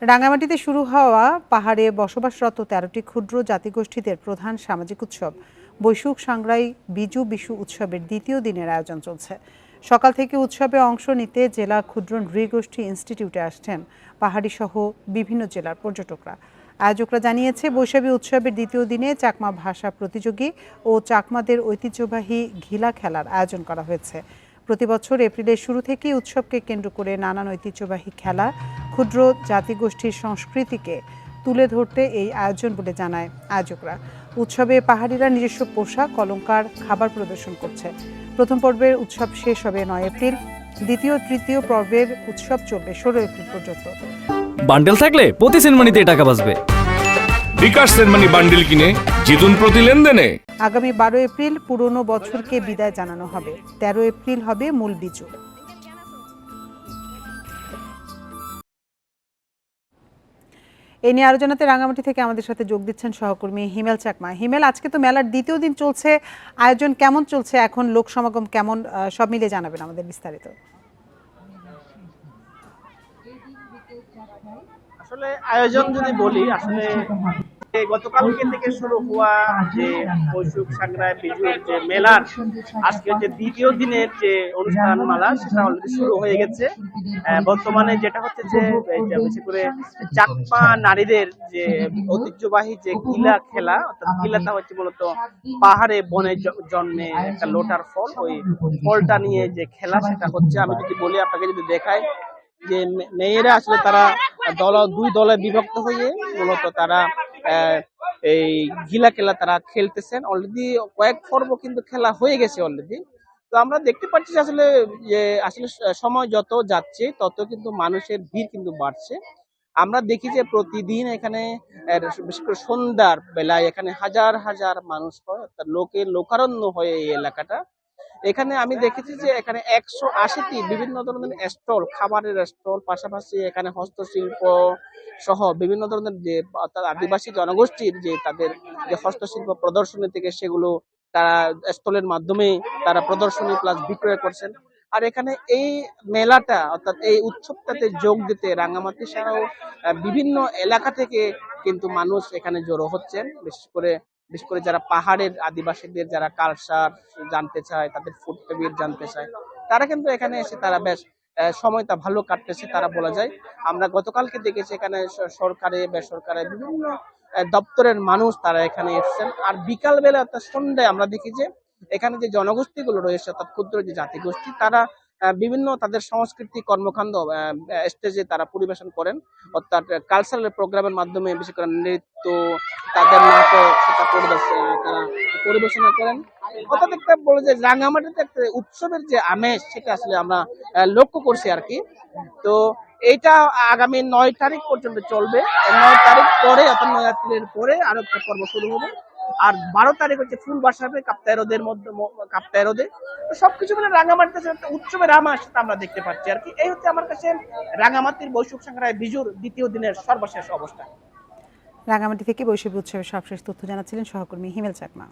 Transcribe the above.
রাঙামাটিতে শুরু হওয়া পাহাড়ে বসবাসরত ১৩টি ক্ষুদ্র জাতিগোষ্ঠীদের প্রধান সামাজিক উৎসব বৈশুখ সাংগ্রাই বিজু বিশু উৎসবের দ্বিতীয় দিনের আয়োজন চলছে। সকাল থেকে উৎসবে অংশ নিতে জেলা ক্ষুদ্র নৃগোষ্ঠী ইনস্টিটিউটে আসছেন পাহাড়ি সহ বিভিন্ন জেলার পর্যটকরা। আয়োজকরা জানিয়েছে, বৈশাখী উৎসবের দ্বিতীয় দিনে চাকমা ভাষা প্রতিযোগী ও চাকমাদের ঐতিহ্যবাহী ঘিলা খেলার আয়োজন করা হয়েছে। প্রতিবছর এপ্রিলের শুরু থেকেই উৎসবকে কেন্দ্র করে নানান ঐতিহ্যবাহী খেলা, ক্ষুদ্র জাতিগোষ্ঠীর সংস্কৃতিকে তুলে ধরতে এই আয়োজন বলে জানায় আয়োজকরা। উৎসবে পাহাড়িরা নিজস্ব পোশাক, অলংকার, খাবার প্রদর্শন করছে। প্রথম পর্বের উৎসব শেষ হবে ৯ এপ্রিল। দ্বিতীয় তৃতীয় পর্বের উৎসব চলবে ১৬ এপ্রিল পর্যন্ত। বান্ডেল থাকলে প্রতি সেনমানিতে টাকা বাঁচবে। বিকাশ সেনমানি বান্ডেল কিনে জিতুন প্রতি লেনদেনে। আগামী ১২ এপ্রিল পুরনো বছরকে বিদায় জানানো হবে। ১৩ এপ্রিল হবে মূল বিজু। এ নিয়ে আলোচনাতে রাঙামাটি থেকে আমাদের সাথে যোগ দিচ্ছেন সহকর্মী হিমেল চাকমা। হিমেল, আজকে তো মেলার দ্বিতীয় দিন চলছে, আয়োজন কেমন চলছে, এখন লোক সমাগম কেমন, সব মিলে জানাবেন আমাদের বিস্তারিত। আসলে আয়োজন যদি বলি, আসলে গতকালকে থেকে শুরু হওয়া যে বৈশুখ সাংগ্রাই বিজুর যে মেলার আজকে যে দ্বিতীয় দিনের যে অনুষ্ঠান মালা, সেটা অলরেডি শুরু হয়ে গেছে। বর্তমানে যেটা হচ্ছে যে বেশি করে চাকমা নারীদের যে ঐতিহ্যবাহী যে গিলা খেলা, অর্থাৎ গিলাটা হচ্ছে মূলত পাহাড়ে বনে জন্মে একটা লোটার ফল, ওই ফলটা নিয়ে যে খেলা সেটা হচ্ছে। আমি যদি বলি, আপনাকে যদি দেখাই যে মেয়েরা আসলে তারা দুই দলে বিভক্ত হয়ে মূলত তারা এই গিলা খেলা তারা খেলতেছেন। অলরেডি কয়েক পর্ব কিন্তু খেলা হয়ে গেছে অলরেডি। তো আমরা দেখতে পাচ্ছি আসলে যে আসলে সময় যত যাচ্ছে তত কিন্তু মানুষের ভিড় কিন্তু বাড়ছে। আমরা দেখি যে প্রতিদিন এখানে বিশেষ করে সন্ধ্যার বেলায় এখানে হাজার হাজার মানুষ হয়, অর্থাৎ লোকারণ্য হয় এই এলাকাটা। এখানে আমি দেখেছি যে এখানে ১৮০টি বিভিন্ন ধরনের স্টল, খাবারের স্টল, পাশাপাশি এখানে হস্তশিল্প সহ বিভিন্ন ধরনের যে আদিবাসী জনগোষ্ঠীর যে তাদের যে হস্তশিল্প প্রদর্শনী থেকে সেগুলো তারা স্টলের মাধ্যমে তারা প্রদর্শনী প্লাস বিক্রয় করছেন। আর এখানে এই মেলাটা অর্থাৎ এই উৎসবটাতে যোগ দিতে রাঙামাটি ছাড়াও বিভিন্ন এলাকা থেকে কিন্তু মানুষ এখানে জড়ো হচ্ছেন। বিশেষ করে যারা পাহাড়ের আদিবাসীদের যারা কালচার জানতে চায়, তাদের ফুড হ্যাবিট জানতে চায়, তারা কিন্তু এখানে এসে তারা বেশ সময়টা ভালো কাটতেছে তারা বলা যায়। আমরা গতকালকে দেখেছি এখানে সরকারি বেসরকারি বিভিন্ন দপ্তরের মানুষ তারা এখানে এসেছেন। আর বিকাল বেলা অর্থাৎ সন্ধ্যায় আমরা দেখি যে এখানে যে জনগোষ্ঠীগুলো রয়েছে অর্থাৎ ক্ষুদ্র যে জাতিগোষ্ঠী, তারা বিভিন্ন তাদের সংস্কৃতি কর্মকাণ্ড স্টেজে তারা পরিবেশন করেন, অর্থাৎ কালচারাল প্রোগ্রামের মাধ্যমে বিশেষ করে নৃত্য, তাদের নাটক সেটা তারা পরিবেশনা করেন। অর্থাৎ একটা বলে যে রাঙামাটিতে একটা উৎসবের যে আমেজ সেটা আসলে আমরা লক্ষ্য করছি আর কি। তো এইটা আগামী ৯ তারিখ পর্যন্ত চলবে। ৯ তারিখ পরে অর্থাৎ ৯ এপ্রিলের পরে আরো একটা পর্ব শুরু হবে। আর ১২ তারিখ হচ্ছে ফুল বাসাবে কাপ্তাই হ্রদের মধ্যে, কাপ্তাই হ্রদে। তো সবকিছু মিলে রাঙামাটিতে একটা উৎসবের আমেজ সেটা আমরা দেখতে পাচ্ছি আর কি। এই হচ্ছে আমার কাছে রাঙামাটির বৈশুখ সাংগ্রাই বিজুর দ্বিতীয় দিনের সর্বশেষ অবস্থা। রাঙামাটি থেকে বৈশাখী উৎসবের সবশেষ তথ্য জানাচ্ছিলেন সহকর্মী হিমেল চাকমা।